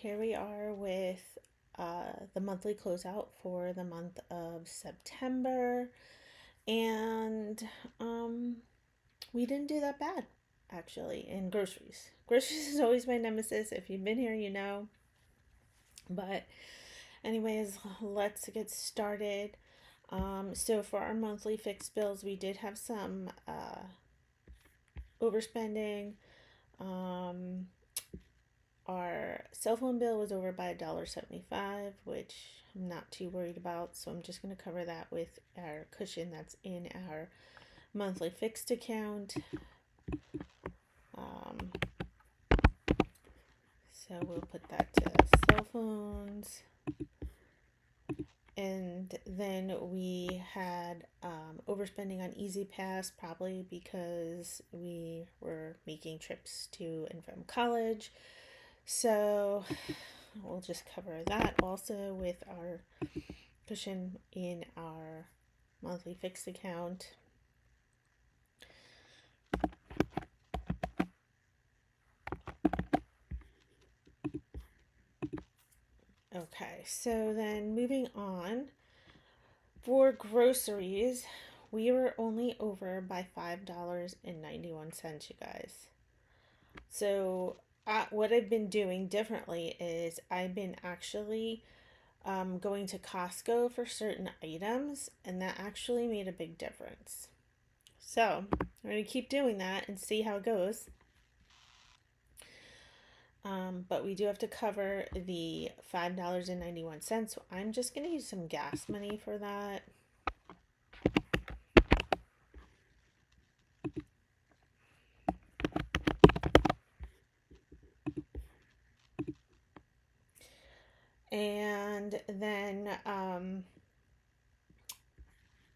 here we are with the monthly closeout for the month of September, and we didn't do that bad actually in groceries. Groceries is always my nemesis. If you've been here, you know. But, anyways, let's get started. So, for our monthly fixed bills, we did have some overspending. Our cell phone bill was over by $1.75, which I'm not too worried about. So I'm just going to cover that with our cushion that's in our monthly fixed account. So we'll put that to cell phones. And then we had overspending on Easy Pass, probably because we were making trips to and from college. So we'll just cover that also with our cushion in our monthly fixed account. Okay, so then moving on. For groceries, we were only over by $5.91, you guys. So what I've been doing differently is I've been actually going to Costco for certain items, and that actually made a big difference. So I'm going to keep doing that and see how it goes. But we do have to cover the $5.91, so I'm just going to use some gas money for that. And then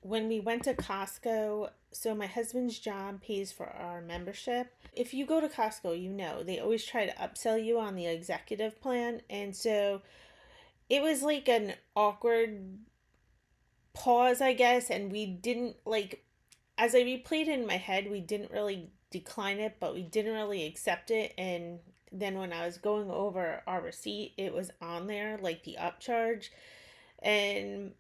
when we went to Costco, so my husband's job pays for our membership. If you go to Costco, you know, they always try to upsell you on the executive plan. And so it was like an awkward pause, I guess. And we didn't as I replayed it in my head, we didn't really decline it, but we didn't really accept it. And then when I was going over our receipt, it was on there, like the upcharge. And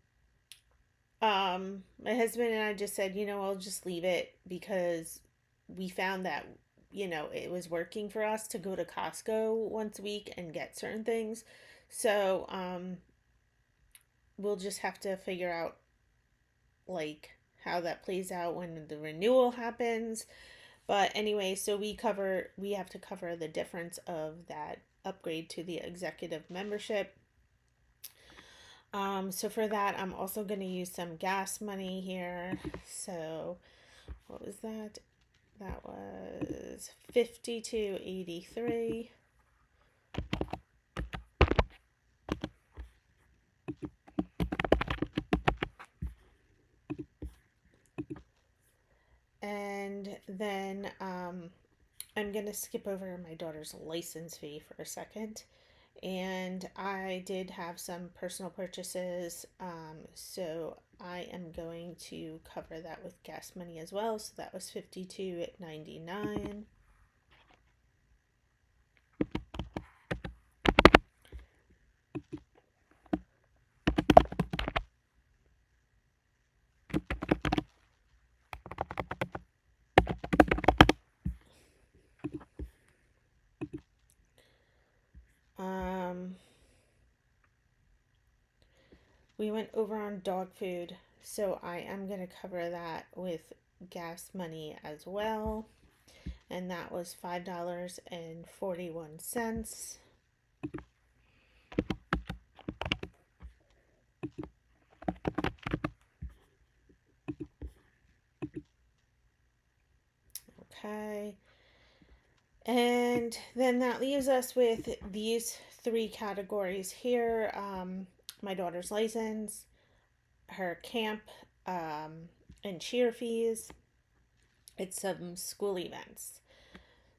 my husband and I just said, I'll just leave it because we found that, it was working for us to go to Costco once a week and get certain things. So, we'll just have to figure out how that plays out when the renewal happens. But anyway, so we have to cover the difference of that upgrade to the executive membership. So for that, I'm also going to use some gas money here. So what was that? That was $52.83. And then I'm going to skip over my daughter's license fee for a second. And I did have some personal purchases, so I am going to cover that with gas money as well. So that was $52.99. We went over on dog food, so I am going to cover that with gas money as well. And that was $5.41. Okay. And then that leaves us with these three categories here. My daughter's license, her camp and cheer fees. It's some school events.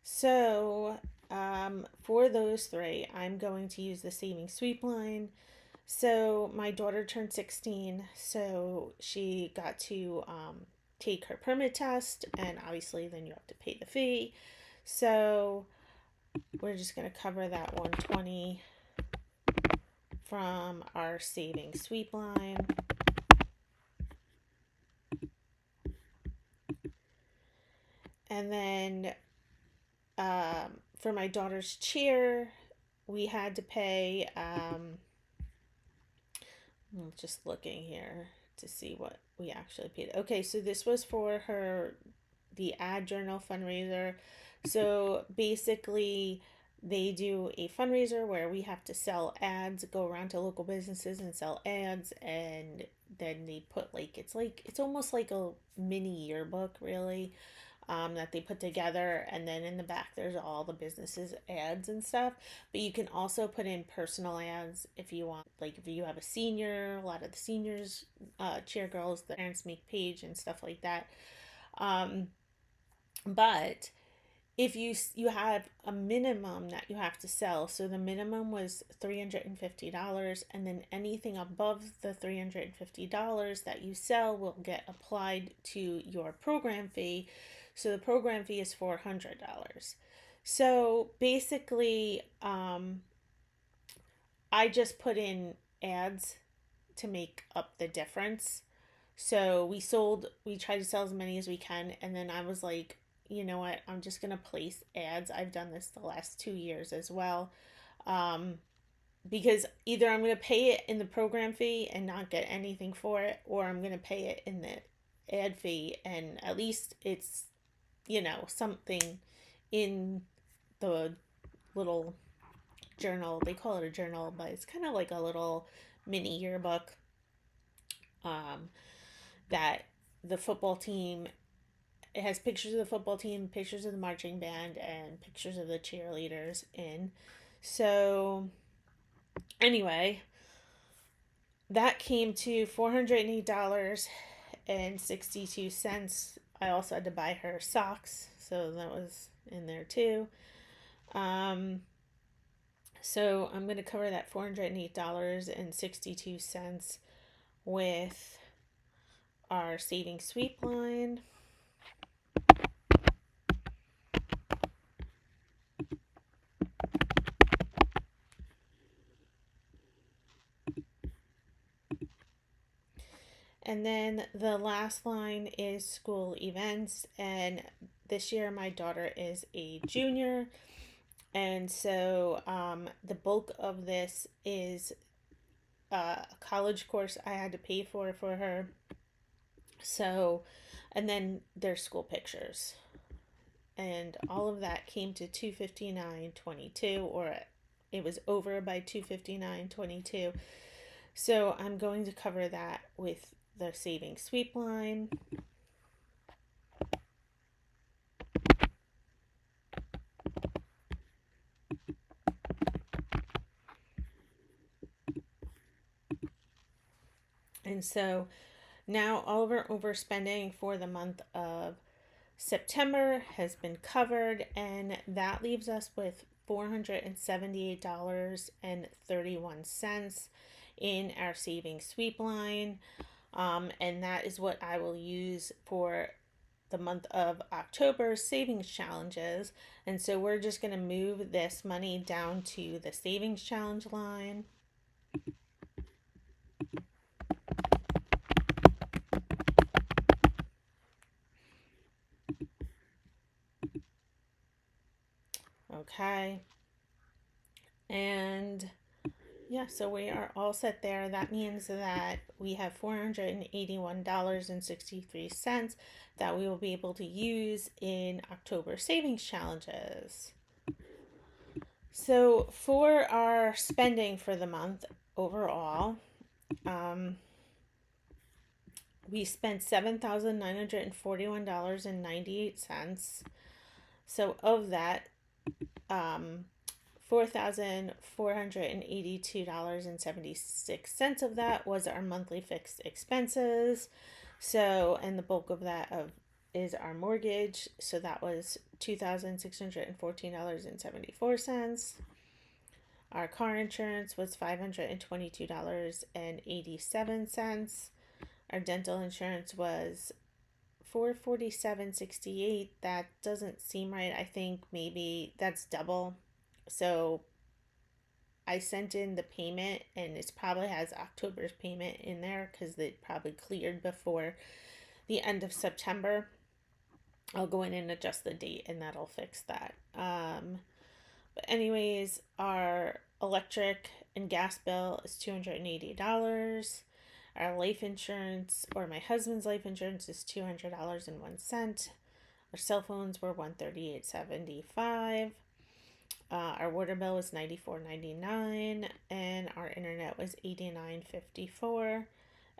So for those three, I'm going to use the saving sweep line. So my daughter turned 16, so she got to take her permit test, and obviously then you have to pay the fee. So we're just going to cover that $120 from our savings sweep line. And then for my daughter's cheer, we had to pay, I'm just looking here to see what we actually paid. Okay, so this was for the ad journal fundraiser. So basically, they do a fundraiser where we have to sell ads, go around to local businesses and sell ads, and then they put it's almost like a mini yearbook, really, that they put together, and then in the back there's all the businesses ads and stuff. But you can also put in personal ads if you want, like if you have a senior, a lot of the seniors, cheer girls, the parents make page and stuff like that. um, but if you have a minimum that you have to sell, so the minimum was $350, and then anything above the $350 that you sell will get applied to your program fee. So the program fee is $400. So basically, I just put in ads to make up the difference. So we tried to sell as many as we can, and then I was like, you know what, I'm just gonna place ads. I've done this the last 2 years as well. Um, because either I'm gonna pay it in the program fee and not get anything for it, or I'm gonna pay it in the ad fee, and at least it's, something in the little journal. They call it a journal, but it's kind of like a little mini yearbook, um, that the football team, it has pictures of the football team, pictures of the marching band, and pictures of the cheerleaders in. So anyway, that came to $408.62. I also had to buy her socks, so that was in there too. Um, so I'm going to cover that $408.62 with our savings sweep line. And then the last line is school events. And this year, my daughter is a junior. And so the bulk of this is a college course I had to pay for her. So, and then there's school pictures. And all of that came to $259.22, or it was over by $259.22. So I'm going to cover that with the savings sweep line. And so now all of our overspending for the month of September has been covered, and that leaves us with $478.31 in our savings sweep line. And that is what I will use for the month of October savings challenges. And so we're just going to move this money down to the savings challenge line. Okay. And yeah, so we are all set there. That means that we have $481.63 that we will be able to use in October savings challenges. So for our spending for the month overall, we spent $7,941.98. So of that, $4,482.76 of that was our monthly fixed expenses. So, and the bulk of that is our mortgage. So that was $2,614.74. Our car insurance was $522.87. Our dental insurance was $447.68. That doesn't seem right. I think maybe that's double. So I sent in the payment, and it probably has October's payment in there because it probably cleared before the end of September. I'll go in and adjust the date, and that'll fix that. But anyways, our electric and gas bill is $280. Our life insurance, or my husband's life insurance, is $200.01. Our cell phones were $138.75. Our water bill was $94.99, and our internet was $89.54.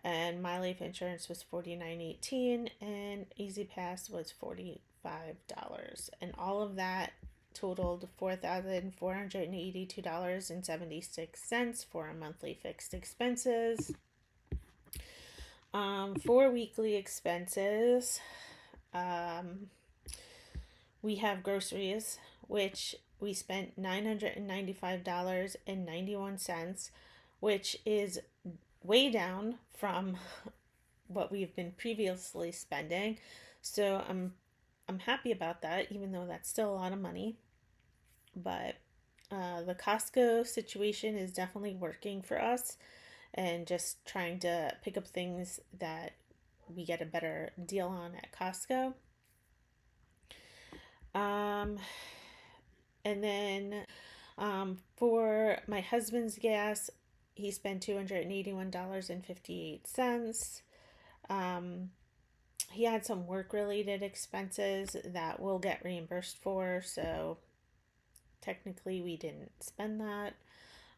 And my life insurance was $49.18, and Easy Pass was $45. And all of that totaled $4,482.76 for our monthly fixed expenses. For weekly expenses, we have groceries, which we spent $995.91, which is way down from what we've been previously spending. So I'm happy about that, even though that's still a lot of money. But the Costco situation is definitely working for us, and just trying to pick up things that we get a better deal on at Costco. And then for my husband's gas, he spent $281.58. He had some work related expenses that we'll get reimbursed for, so technically we didn't spend that.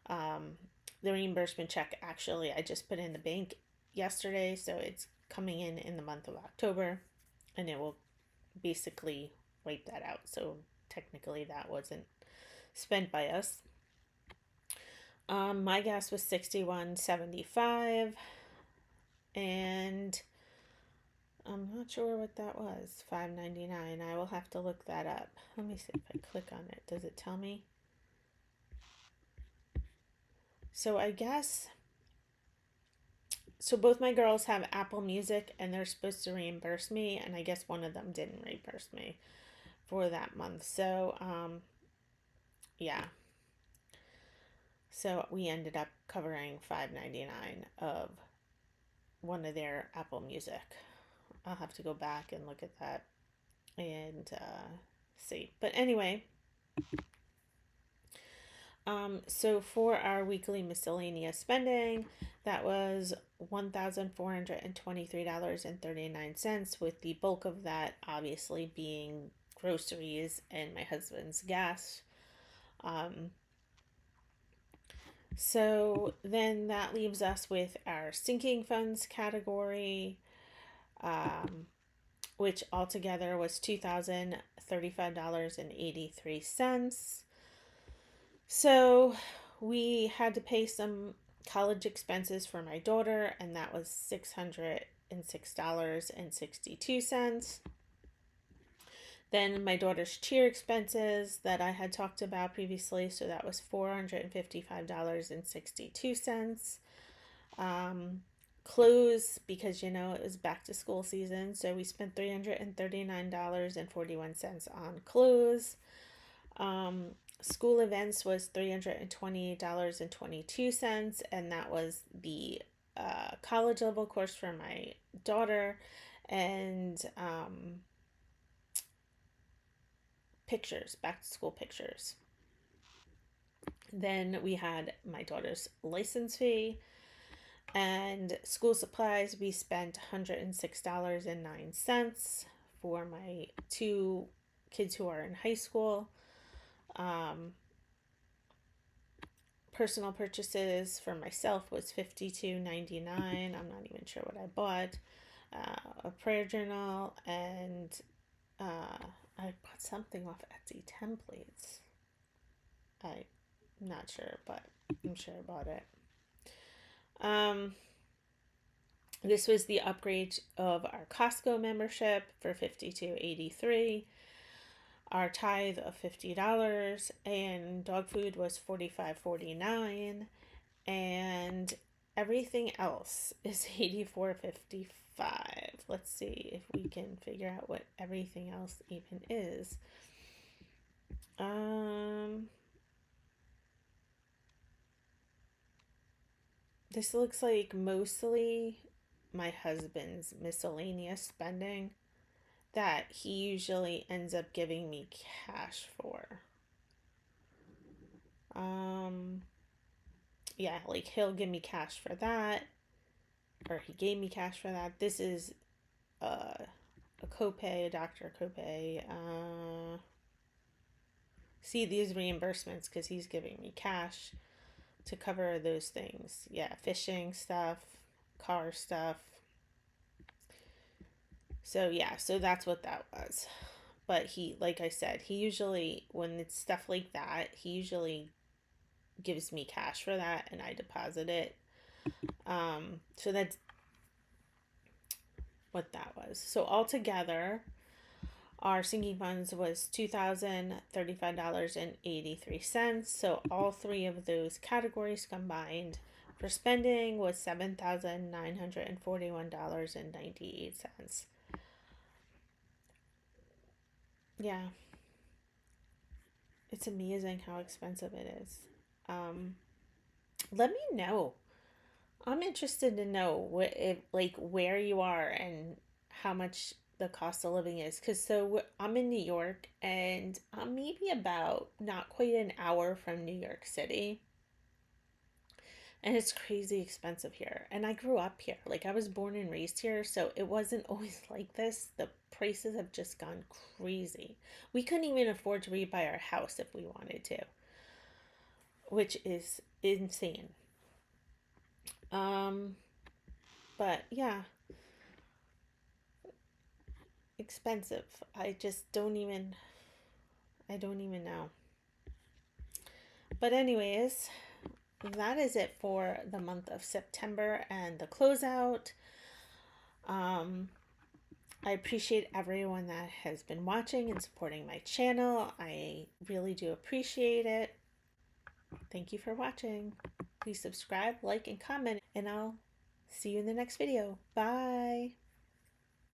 The reimbursement check, actually, I just put in the bank yesterday, so it's coming in the month of October, and it will basically wipe that out. So technically that wasn't spent by us. My gas was $61.75, and I'm not sure what that was. $5.99. I will have to look that up. Let me see if I click on it. Does it tell me? So I guess, so both my girls have Apple Music, and they're supposed to reimburse me, and I guess one of them didn't reimburse me for that month. So yeah. So we ended up covering $5.99 of one of their Apple Music. I'll have to go back and look at that and see. But anyway, so for our weekly miscellaneous spending, that was $1,423.39, with the bulk of that obviously being groceries and my husband's gas. So then that leaves us with our sinking funds category, which altogether was $2,035.83. So we had to pay some college expenses for my daughter, and that was $606.62. Then my daughter's cheer expenses that I had talked about previously, so that was $455.62. Clothes, because it was back to school season, so we spent $339.41 on clothes. School events was $328.22, and that was the college level course for my daughter, and pictures, back to school pictures. Then we had my daughter's license fee, and school supplies. We spent $106.09 for my two kids who are in high school. Personal purchases for myself was $52.99. I'm not even sure what I bought. A prayer journal, and I bought something off Etsy, templates. I'm not sure, but I'm sure I bought it. This was the upgrade of our Costco membership for $52.83. Our tithe of $50, and dog food was $45.49, and everything else is $84.55. Let's see if we can figure out what everything else even is. This looks like mostly my husband's miscellaneous spending that he usually ends up giving me cash for. Um, yeah, like he'll give me cash for that, or he gave me cash for that. This is uh, a copay, a doctor copay. See these reimbursements because he's giving me cash to cover those things. Yeah, fishing stuff, car stuff. So yeah, so that's what that was. But he, like I said, he usually, when it's stuff like that, he usually gives me cash for that and I deposit it. So that's what that was. So altogether, our sinking funds was $2,035.83. So all three of those categories combined for spending was $7,941.98. Yeah, it's amazing how expensive it is. Um, Let me know. I'm interested to know what if like where you are and how much the cost of living is. Cause I'm in New York and I'm maybe about not quite an hour from New York City, and it's crazy expensive here. And I grew up here. Like I was born and raised here, so it wasn't always like this. The prices have just gone crazy. We couldn't even afford to rebuy our house if we wanted to, which is insane. Um, but yeah, expensive. I don't even know. But anyways, that is it for the month of September and the closeout. Um I appreciate everyone that has been watching and supporting my channel. I really do appreciate it. Thank you for watching. Please subscribe, like, and comment, and I'll see you in the next video. Bye.